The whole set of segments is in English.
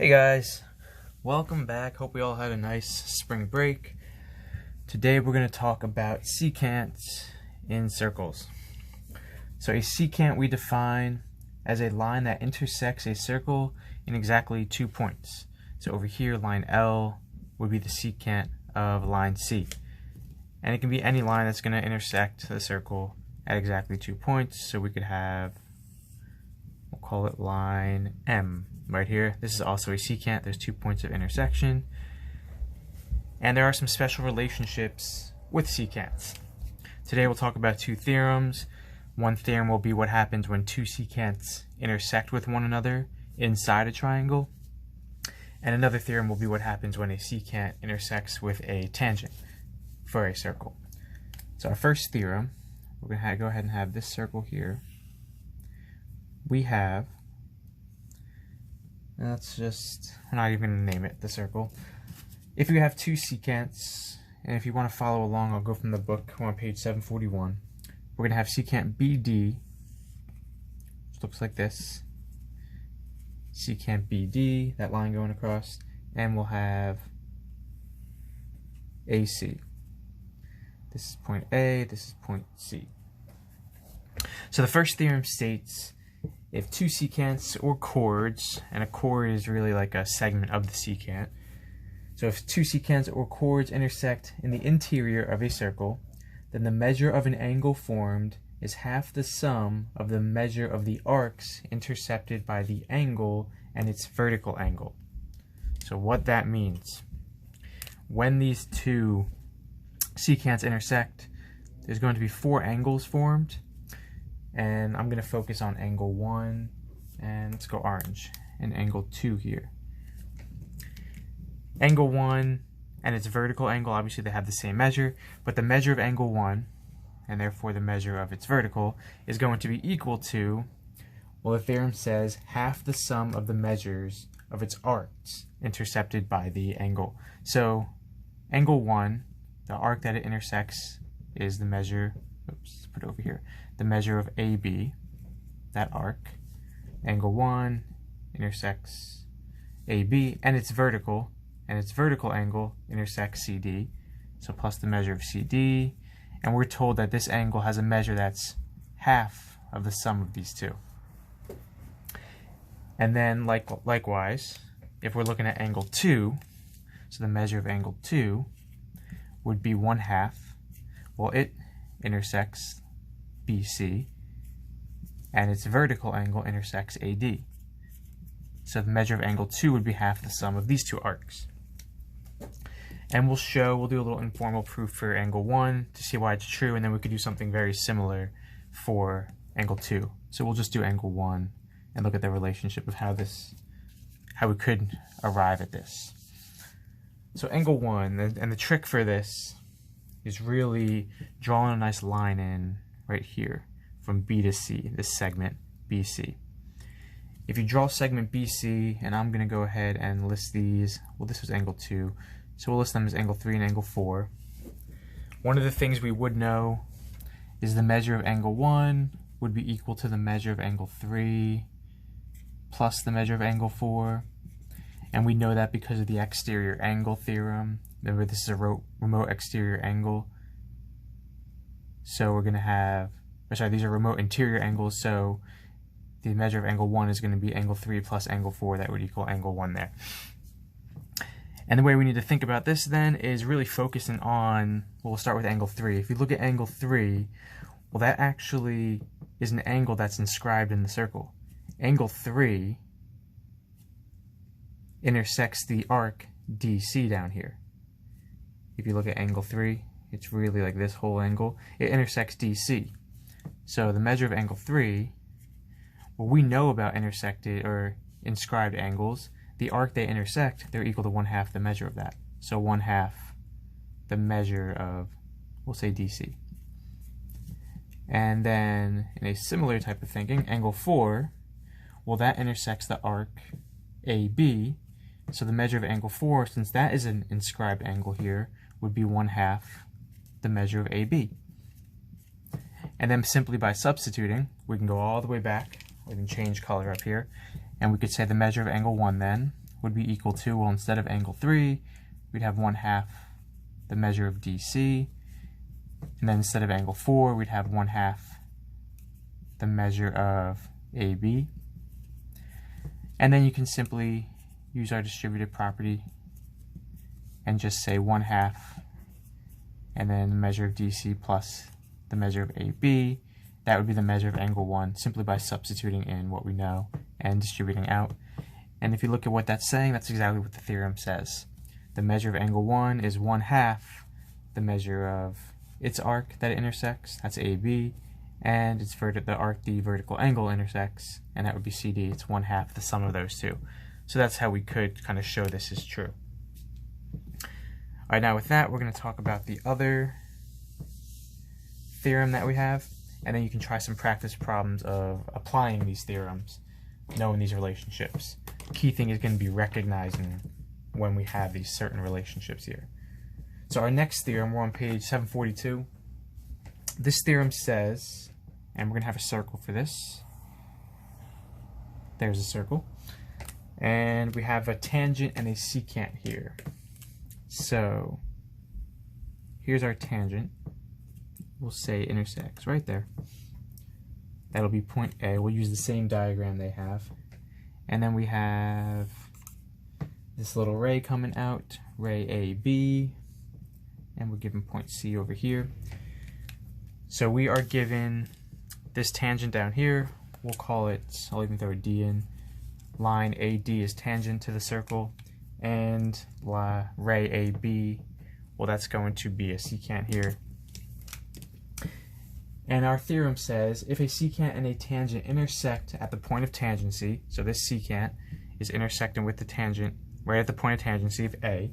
Hey guys, welcome back. Hope we all had a nice spring break. Today we're going to talk about secants in circles. So a secant we define as a line that intersects a circle in exactly 2 points. So over here, line L would be the secant of line C. And it can be any line that's going to intersect the circle at exactly 2 points. So we could have, we'll call it line M. Right here, this is also a secant. There's 2 points of intersection. And there are some special relationships with secants. Today we'll talk about 2 theorems. One theorem will be what happens when 2 secants intersect with one another inside a triangle. And another theorem will be what happens when a secant intersects with a tangent for a circle. So our first theorem, we're going to go ahead and have this circle here. We have, we're not even going to name it the circle. If you have 2 secants, and if you want to follow along, I'll go from the book. We're on page 741. We're going to have secant BD, which looks like this. Secant BD, that line going across, and we'll have AC. This is point A, this is point C. So the first theorem states if 2 secants or chords, and a chord is really like a segment of the secant. So if 2 secants or chords intersect in the interior of a circle, then the measure of an angle formed is half the sum of the measure of the arcs intercepted by the angle and its vertical angle. So what that means, when these 2 secants intersect, there's going to be 4 angles formed. And I'm going to focus on angle 1, and let's go orange, and angle 2 here. Angle 1 and its vertical angle, obviously they have the same measure, but the measure of angle 1, and therefore the measure of its vertical, is going to be equal to, well, the theorem says half the sum of the measures of its arcs intercepted by the angle. So angle 1, the arc that it intersects is the measure, oops, put it over here, the measure of AB, that arc. Angle 1 intersects AB, and its vertical angle intersects CD, so plus the measure of CD, and we're told that this angle has a measure that's half of the sum of these 2. And then likewise, if we're looking at angle 2, so the measure of angle 2 would be 1/2. Well, it intersects BC, and its vertical angle intersects AD. So the measure of angle 2 would be half the sum of these 2 arcs. And we'll do a little informal proof for angle 1 to see why it's true, and then we could do something very similar for angle 2. So we'll just do angle 1 and look at the relationship of how we could arrive at this. So angle 1, and the trick for this is really drawing a nice line in right here from B to C, this segment BC. If you draw segment BC, and I'm going to go ahead and list these, well, this was angle 2, so we'll list them as angle 3 and angle 4. One of the things we would know is the measure of angle 1 would be equal to the measure of angle 3 plus the measure of angle 4. And we know that because of the exterior angle theorem. Remember, this is a remote exterior angle. So we're going to have, these are remote interior angles, so the measure of angle 1 is going to be angle 3 plus angle 4. That would equal angle 1 there. And the way we need to think about this then is really focusing on, well, we'll start with angle 3. If you look at angle 3, well, that actually is an angle that's inscribed in the circle. Angle 3 intersects the arc DC down here. If you look at angle 3, it's really like this whole angle. It intersects DC. So the measure of angle 3, well, we know about intersected or inscribed angles. The arc they intersect, they're equal to 1/2 the measure of that. So 1/2 the measure of, we'll say DC. And then in a similar type of thinking, angle 4, well, that intersects the arc AB. So the measure of angle 4, since that is an inscribed angle here, would be 1/2 the measure of AB. And then simply by substituting, we can go all the way back. We can change color up here. And we could say the measure of angle 1 then would be equal to, well, instead of angle 3, we'd have 1/2 the measure of DC. And then instead of angle 4, we'd have 1/2 the measure of AB. And then you can simply use our distributive property and just say 1/2 and then the measure of DC plus the measure of AB. That would be the measure of angle 1, simply by substituting in what we know and distributing out. And if you look at what that's saying, that's exactly what the theorem says. The measure of angle 1 is 1/2 the measure of its arc that it intersects, that's AB, and its the arc the vertical angle intersects, and that would be CD. It's 1/2 the sum of those two. So that's how we could kind of show this is true. Alright, now with that, we're going to talk about the other theorem that we have, and then you can try some practice problems of applying these theorems, knowing these relationships. The key thing is going to be recognizing when we have these certain relationships here. So our next theorem, we're on page 742. This theorem says, and we're going to have a circle for this. There's a circle. And we have a tangent and a secant here. So here's our tangent. We'll say intersects right there. That'll be point A. We'll use the same diagram they have. And then we have this little ray coming out, ray AB, and we're given point C over here. So we are given this tangent down here. We'll call it, I'll even throw a D in. Line AD is tangent to the circle, and ray AB, well, that's going to be a secant here. And our theorem says if a secant and a tangent intersect at the point of tangency, so this secant is intersecting with the tangent right at the point of tangency of A,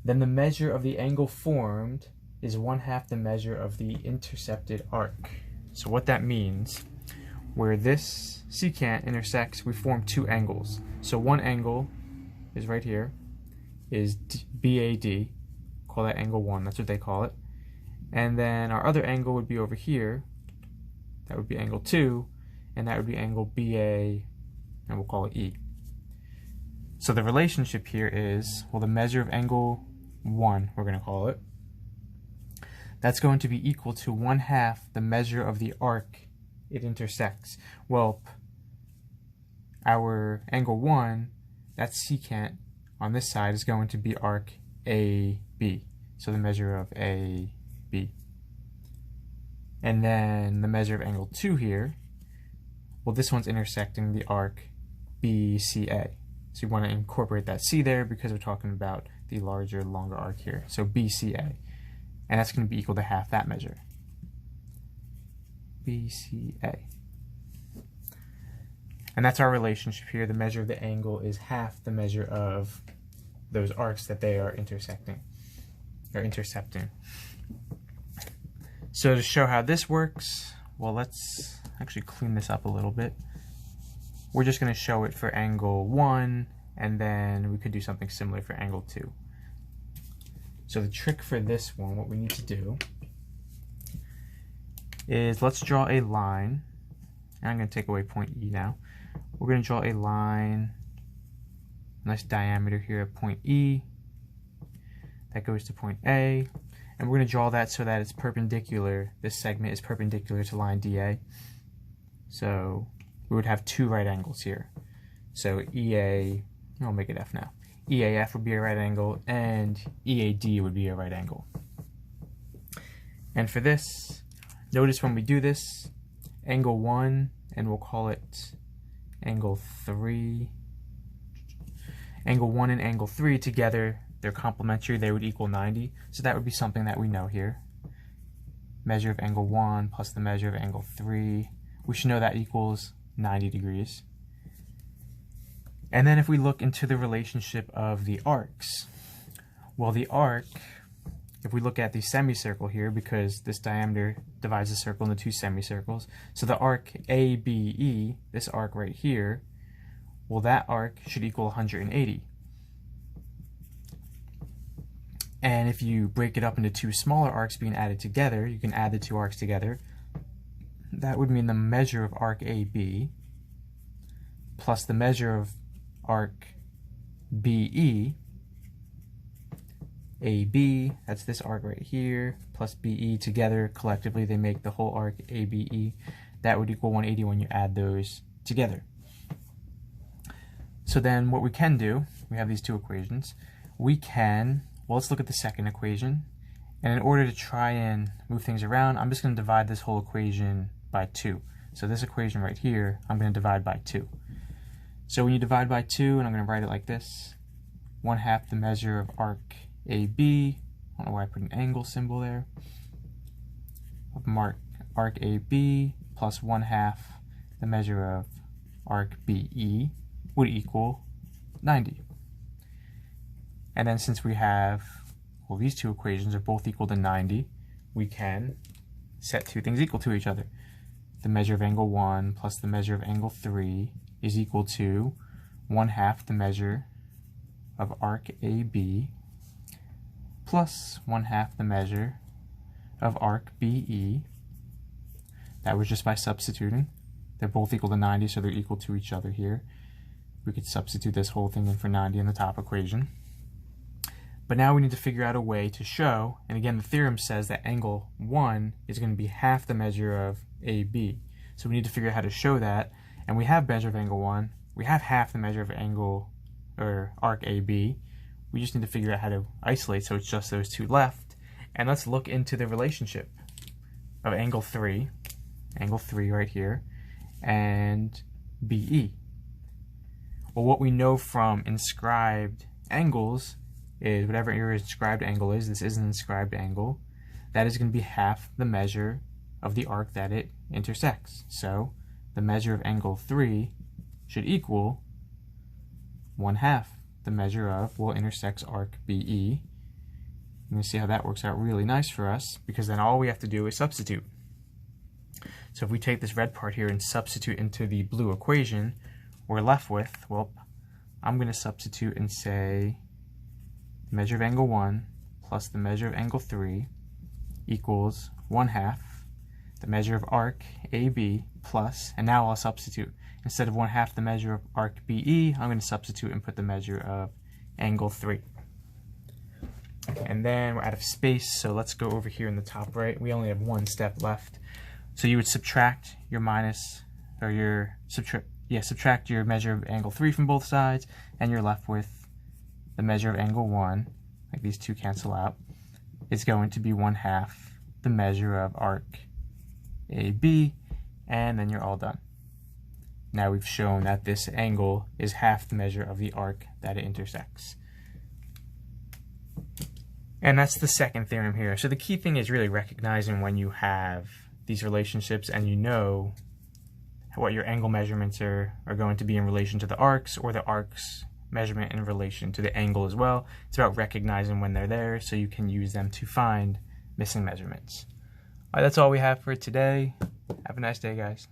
then the measure of the angle formed is 1/2 the measure of the intercepted arc. So what that means, where this secant intersects, we form two angles. So one angle is right here, is BAD, call that angle 1, that's what they call it. And then our other angle would be over here, that would be angle 2, and that would be angle BA, and we'll call it E. So the relationship here is, well, the measure of angle 1, we're going to call it, that's going to be equal to 1/2 the measure of the arc it intersects. Well, our angle 1, that secant on this side is going to be arc AB, so the measure of AB. And then the measure of angle 2 here, well, this one's intersecting the arc BCA. So you want to incorporate that C there because we're talking about the larger, longer arc here. So BCA. And that's going to be equal to half that measure. BCA. And that's our relationship here. The measure of the angle is half the measure of those arcs that they are intersecting, or intercepting. So to show how this works, well, let's actually clean this up a little bit. We're just going to show it for angle 1, and then we could do something similar for angle 2. So the trick for this one, what we need to do is let's draw a line. And I'm going to take away point E now. We're going to draw a line, nice diameter here at point E. That goes to point A. And we're going to draw that so that it's perpendicular. This segment is perpendicular to line DA. So we would have two right angles here. So EA, I'll make it F now. EAF would be a right angle, and EAD would be a right angle. And for this, notice when we do this, angle 1, and we'll call it angle 3. Angle 1 and angle 3 together, they're complementary, they would equal 90. So that would be something that we know here. Measure of angle 1 plus the measure of angle 3. We should know that equals 90 degrees. And then if we look into the relationship of the arcs, well, the arc, if we look at the semicircle here, because this diameter divides the circle into two semicircles, so the arc ABE, this arc right here, well, that arc should equal 180. And if you break it up into two smaller arcs being added together, you can add the two arcs together. That would mean the measure of arc AB plus the measure of arc BE, AB, that's this arc right here, plus BE together, collectively they make the whole arc ABE. That would equal 180 when you add those together. So then what we can do, we have these two equations, we can, well, let's look at the second equation. And in order to try and move things around, I'm just going to divide this whole equation by 2. So this equation right here, I'm going to divide by 2. So when you divide by 2, and I'm going to write it like this, 1/2 the measure of arc AB, I don't know why I put an angle symbol there, of arc AB plus 1/2 the measure of arc BE would equal 90. And then since we have, well, these two equations are both equal to 90, we can set two things equal to each other. The measure of angle 1 plus the measure of angle 3 is equal to 1/2 the measure of arc AB plus 1/2 the measure of arc BE. That was just by substituting. They're both equal to 90, so they're equal to each other here. We could substitute this whole thing in for 90 in the top equation. But now we need to figure out a way to show, and again the theorem says that angle 1 is going to be half the measure of AB. So we need to figure out how to show that, and we have measure of angle 1, we have half the measure of angle, or arc AB. We just need to figure out how to isolate so it's just those two left. And let's look into the relationship of angle 3 right here, and BE. Well, what we know from inscribed angles is whatever your inscribed angle is, this is an inscribed angle, that is going to be half the measure of the arc that it intersects. So the measure of angle 3 should equal 1/2 the measure of, well, intersects arc BE. I'm going to see how that works out really nice for us, because then all we have to do is substitute. So if we take this red part here and substitute into the blue equation, we're left with, well, I'm going to substitute and say the measure of angle 1 plus the measure of angle 3 equals 1/2 the measure of arc AB plus, and now I'll substitute. Instead of 1/2 the measure of arc BE, I'm going to substitute and put the measure of angle 3. And then we're out of space, so let's go over here in the top right. We only have one step left. So you would subtract your minus, or your subtract your measure of angle 3 from both sides, and you're left with the measure of angle 1, like these two cancel out. It's going to be 1/2 the measure of arc AB, and then you're all done. Now we've shown that this angle is half the measure of the arc that it intersects. And that's the second theorem here. So the key thing is really recognizing when you have these relationships and you know what your angle measurements are going to be in relation to the arcs, or the arc's measurement in relation to the angle as well. It's about recognizing when they're there so you can use them to find missing measurements. All right, that's all we have for today. Have a nice day, guys.